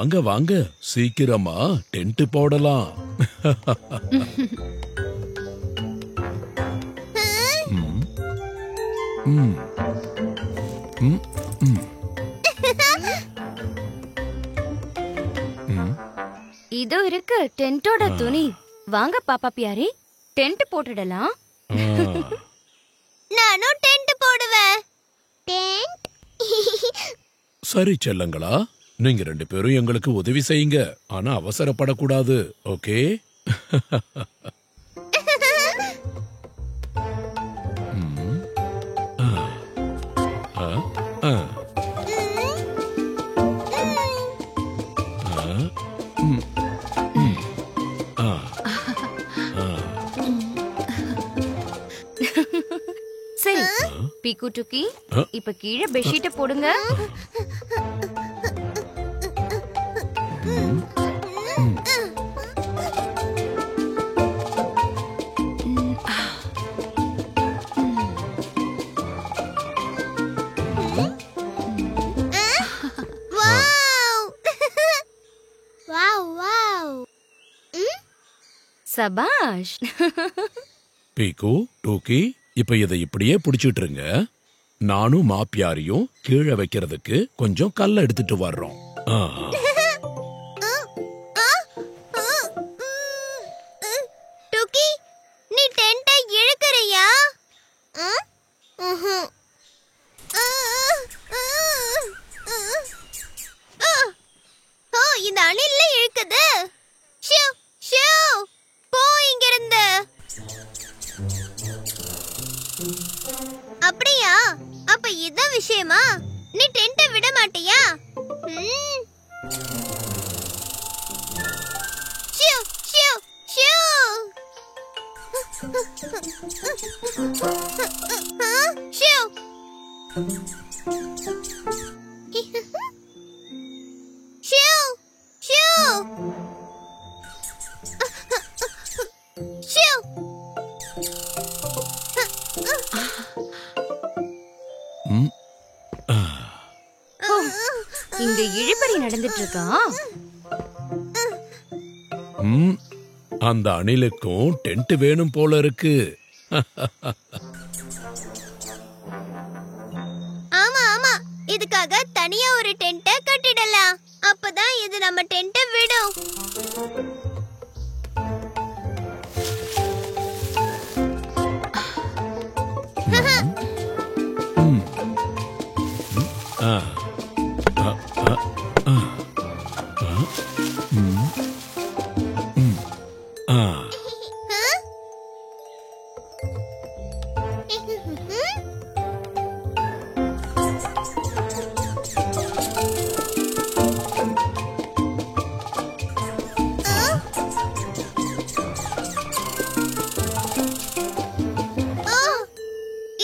வாங்க வாங்க, சீக்கிரமா டென்ட் போடலாம். இதோ இருக்கு டென்ட்டோட துணி. வாங்க பாப்பா பியாரி, டென்ட் போட்டுடலாம். நானும் டென்ட் போடுவேன். டென்ட். சரி செல்லங்களா, நீங்க 2 பேரும் எங்களுக்கு உதவி செய்யுங்க. ஆனா அவசரப்படக்கூடாது, ஓகே? சரி பீக்கு டுக்கி, இப்ப கீழே பெட்ஷீட்டை போடுங்க. சபாஷ். பீக்கு டூக்கி, இப்ப இதை இப்படியே பிடிச்சிட்டுருங்க. நானும் மாப்பியாரியும் கீழே வைக்கிறதுக்கு கொஞ்சம் கல்ல எடுத்துட்டு வர்றோம். டுக்கி, நீ டென்ட்டை இழுக்கறியா? இந்த அணில்ல இழுக்குது. ஷூ ஷூ, போ இங்கிருந்து. அப்படியா? அப்ப இதான் விஷயமா? நீ டென்ட்டை விட மாட்டியா? Shoe shoe shoe. Shoe. Shoe shoe shoe. இங்க இழுபறி நடந்துட்டு இருக்கா? அந்த அணிலுக்கும் டென்ட் வேணும் போல இருக்கு. ஆமா ஆமா, இதுக்காக தனியா ஒரு டென்ட்டை கட்டிடலாம். அப்பதான் இது நம்ம டென்ட்டை விடும்.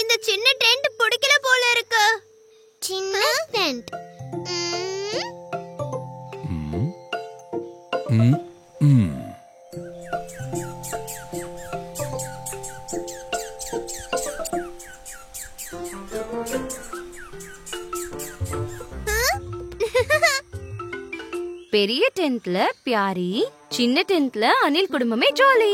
இந்த சின்ன டென்ட் பிடிக்கல போல இருக்கு. சின்ன டென்ட். பெரிய டென்ட்ல பியாரி, சின்ன டென்ட்ல அனில் குடும்பமே ஜாலி.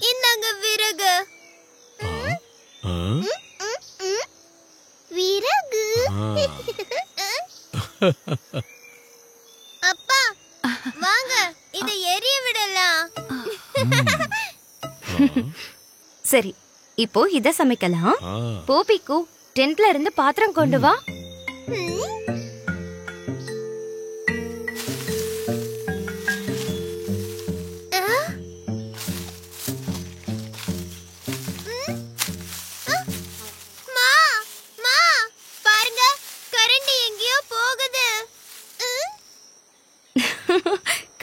இந்தாங்க விறகு. விறகு. அப்பா வாங்க, இதை எரிய விடலாம். சரி, இப்போ இத சமைக்கலாம். போ பீக்கு, டென்ட்ல இருந்து பாத்திரம் கொண்டு வா.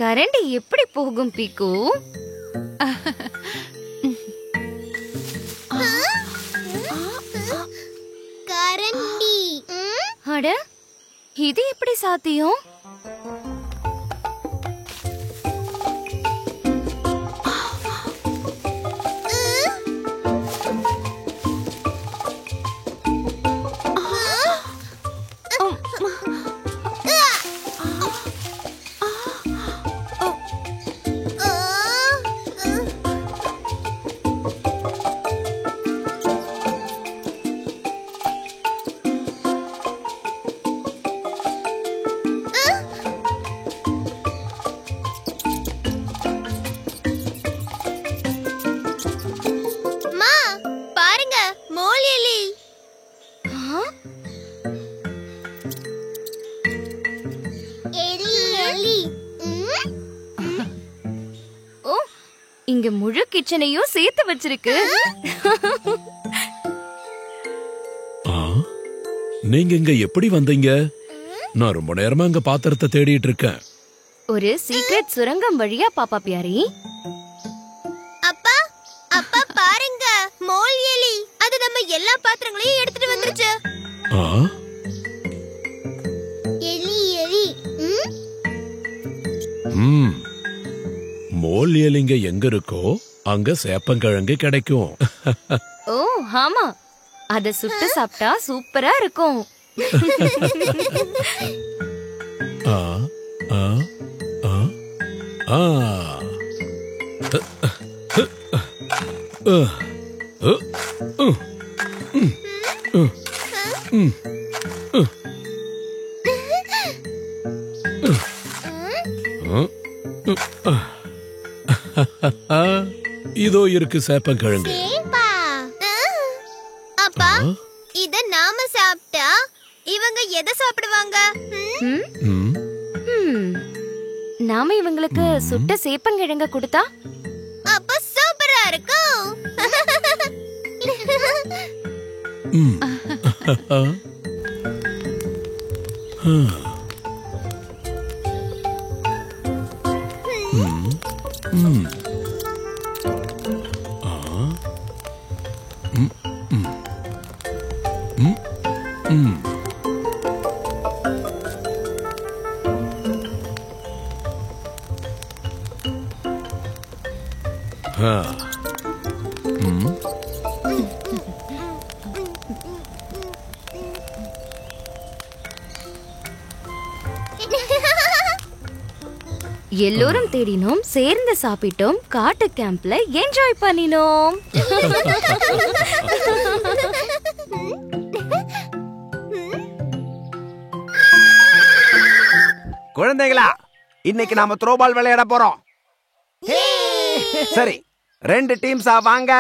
கரண்ட் எப்படி போகும் பீக்கு? கரண்டி. அட, இது எப்படி சாத்தியம்? இங்க முழு கிச்சனையும் சேர்த்து வச்சிருக்கு. நீங்க இங்க எப்படி வந்தீங்க? நான் ரொம்ப நேரமா இங்க பாத்திரத்தை தேடிட்டு இருக்கேன். ஒரு சீக்ரெட் சுரங்கம் வழியா பாப்பா பியாரி. அப்பா அப்பா பாருங்க, மோல் எலி. அது நம்ம எல்லா பாத்திரங்களையும் எடுத்துட்டு வந்துருச்சு. எலி எலி. மோல் எலிங்க எங்க இருக்கோ அங்க சேப்பங்கிழங்கு கிடைக்கும். ஓ ஆமா, அத சுட்டு சாப்பிட்டா சூப்பரா இருக்கும். ஆ ஆ ஆ ஆ இதோ இருக்கு சேப்பங்கிழங்கு. அப்பா, இத நாம சாப்பிட்டா இவங்க எதை சாப்பிடுவாங்க? நாம இவங்களுக்கு சுட்ட சேப்பங்கிழங்க கொடுத்தா அப்ப சூப்பரா இருக்கும். எல்லோரும் தேடினோம், சேர்ந்து சாப்பிட்டோம், காட்டு கேம்ப்ல என்ஜாய் பண்ணினோம். குழந்தைகளா, இன்னைக்கு நாம த்ரோபால் விளையாட போறோம். சரி, 2 டீம்ஸா வாங்க.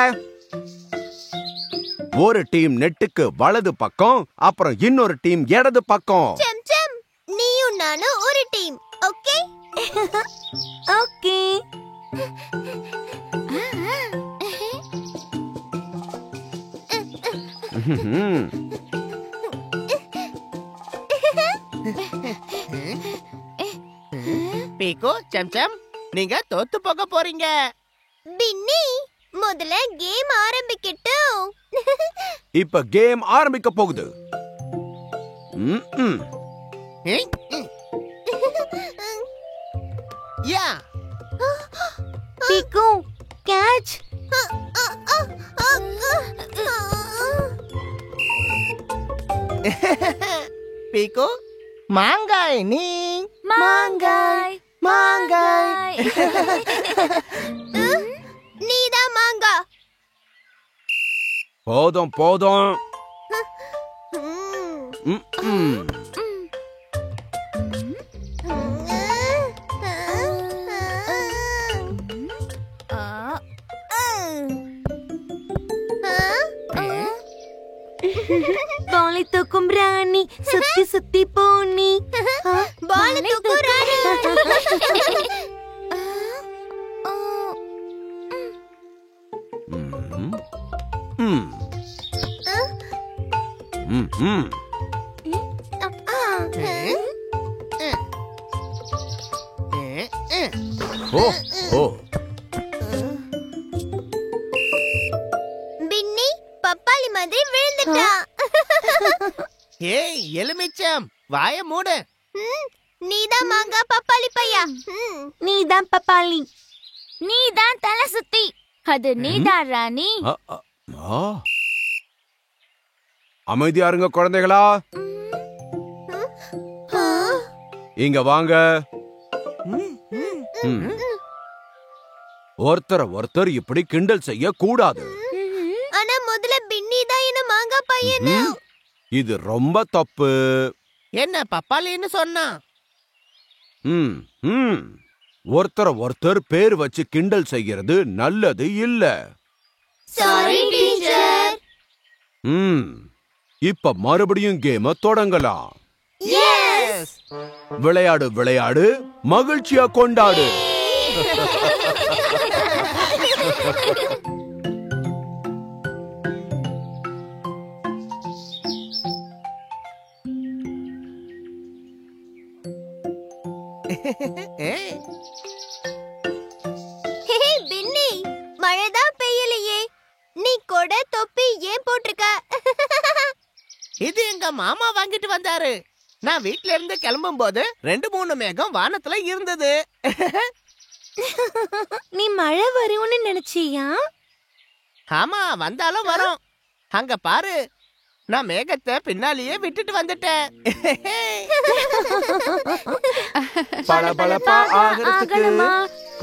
ஒரு டீம் நெட்டுக்கு வலது பக்கம், அப்புறம் இன்னொரு டீம் இடது பக்கம். செம் நீயும் நானும் ஒரு டீம். Okay okay. பீக்கு, செம் நீங்க தோத்து போக போறீங்க. பின்னி, முதல்ல கேம் ஆரம்பிக்கட்டும். இப்ப கேம் ஆரம்பிக்க போகுது. யா பீக்கு, கேட்ச். பீக்கு, மாங்காய். நீ மாங்காய் மாங்காய். நீதான் மாங்கா. போதும் போதும். பாலை தூக்கும் ராணி, சுத்தி சுத்தி போனி. பாலை தூக்கும் ராணி. ஓ ஓ பின்னி பப்பாளி மாதிரி விழுந்துட்டா. ஏய் எலுமிச்சம், வாய மூடு. நீதான் மாங்காய் பப்பாளி பையா. நீதான் பப்பாளி. நீதான் தலை சுத்தி. அது நீதான் ராணி. அ, அ, ஆ. அமைதியா இருங்க குழந்தைகளா. இங்க வாங்க. ஒருத்தர் இப்படி கிண்டல் செய்ய கூடாது. ஆனா முதல்ல பின்னி தான் என்ன மாங்காய் பையன்னு. இது ரொம்ப தப்பு. என்ன பப்பாளின்னு சொன்னா? ஒருத்தர் பேர் வச்சு கிண்டல் செய்கிறது நல்லது இல்ல. Sorry teacher. இப்ப மறுபடியும் கேம தொடங்கலாம். எஸ். விளையாடு விளையாடு, மகிழ்ச்சியா கொண்டாடு. பின்னி, மழைதான் பெய்யலையே. நீ கூட தொப்பி ஏன் போட்டிருக்க? இது எங்க மாமா வாங்கிட்டு வந்தாரு. நான் வீட்ல இருந்து கிளம்பும் போது 2-3 மேகம் வானத்துல இருந்தது. நீ மழை வரும்னு நினைச்சியா? ஆமா, வந்தாலும் வரும். அங்க பாரு, நான் மேகத்தை பின்னாலேயே விட்டுட்டு வந்துட்டேன். பளபளப்பா ஆகிறதுக்கு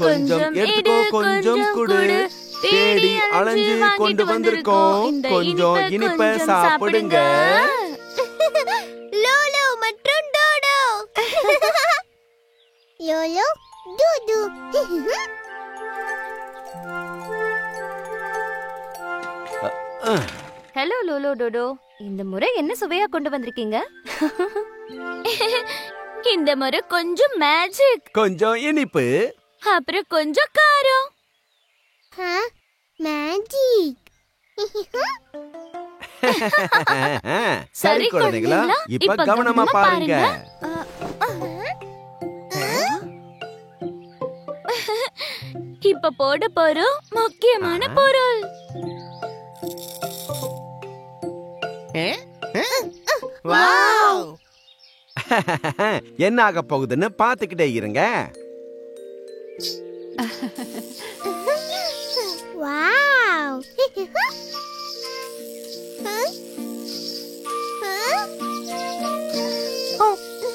கொஞ்சம் எடுத்துக்கோ, கொஞ்சம் குடு. தேடி அலைஞ்சு கொண்டு வந்திருக்கோம், கொஞ்சம் இனிப்ப சாப்பிடுங்க. லோலோ மற்றும் டோடோ. லோலோ டூடு. ஹலோ லோலோ டோடோ. இந்த முறை என்ன சுவையா கொண்டு வந்திருக்கீங்க? இந்த முறை கொஞ்சம் மேஜிக், கொஞ்சம் இனிப்பு, அப்புறம் கொஞ்சம் காரம். மேஜிக். சரி குழந்தைகளா, இப்ப கவனமா பாருங்க. இப்ப போட போறோம் முக்கியமான பொருள். வாவ்! என்ன ஆக போகுதுன்னு பாத்துக்கிட்டே இருங்க. வாவ்.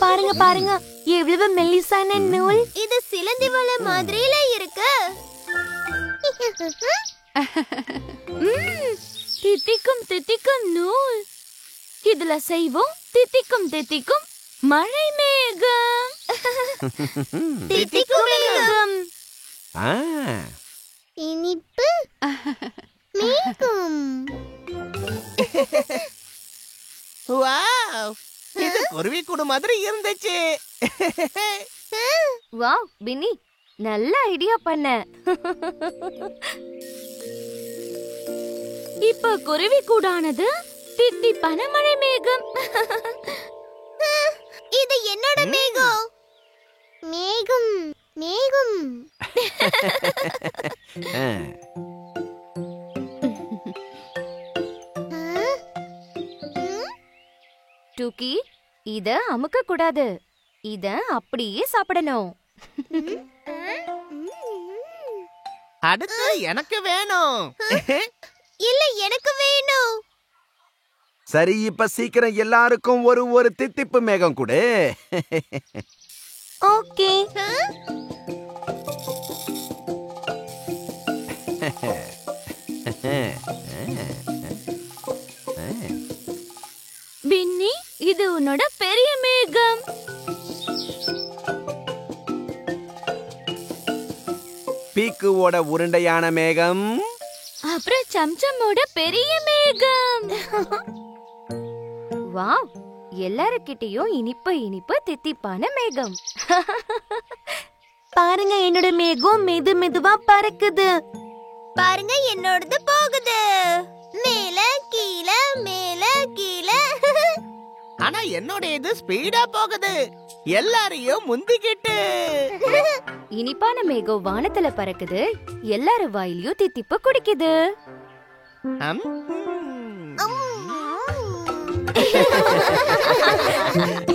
பாருங்க பாருங்க, எவ்வளவு மெல்லிசான நூல். இது சிலந்தி வலை மாதிரில இருக்கு. தித்திக்கும் தித்திக்கும் நூல். இதுல செய்வோம் தித்திக்கும் தித்திக்கும் மழை மேகம். தித்திக்கும் மேகம். ஆ, இனிப்பு மேகம். வாவ்! இது குருவி கூடு மாதிரி இருந்துச்சு. வாவ் பின்னி, நல்ல ஐடியா பண்ண. இப்ப குருவி கூடானது தித்திப்பான மழை மேகம். இது என்னோட மேகம். மேகம் மேகம். ஆ. டூக்கி, இத அமுக்க கூடாது. இத அப்படியே சாப்பிடணும். அடுத்து எனக்கு வேணும். இல்ல, எனக்கு வேணும். சரி, இப்ப சீக்கிரம் எல்லாருக்கும் ஒரு தித்திப்பு மேகம் கொடு. ஓகே. பின்னி, இது உன்னோட பெரிய மேகம். பீக்குவோட உருண்டையான மேகம். அப்புறம் சம்சமோட பெரிய மேகம். வாவ், எல்லாருக்கிட்டையும் இனிப்பு இனிப்பு தித்திப்பான மேகம். பாருங்க, என்னோட மேகம் மெது மெதுவா பறக்குது. பாருங்க, என்னோடது போகுது. மேல கீழ மேல கீழ. ஆனா என்னோட இது ஸ்பீடா போகுது, எல்லாரையும் முந்திக்கிட்டு. இனிப்பான மேகம் வானத்துல பறக்குது, எல்லாரும் வாயிலையும் தித்திப்பு குடிக்குது. அம். உம்.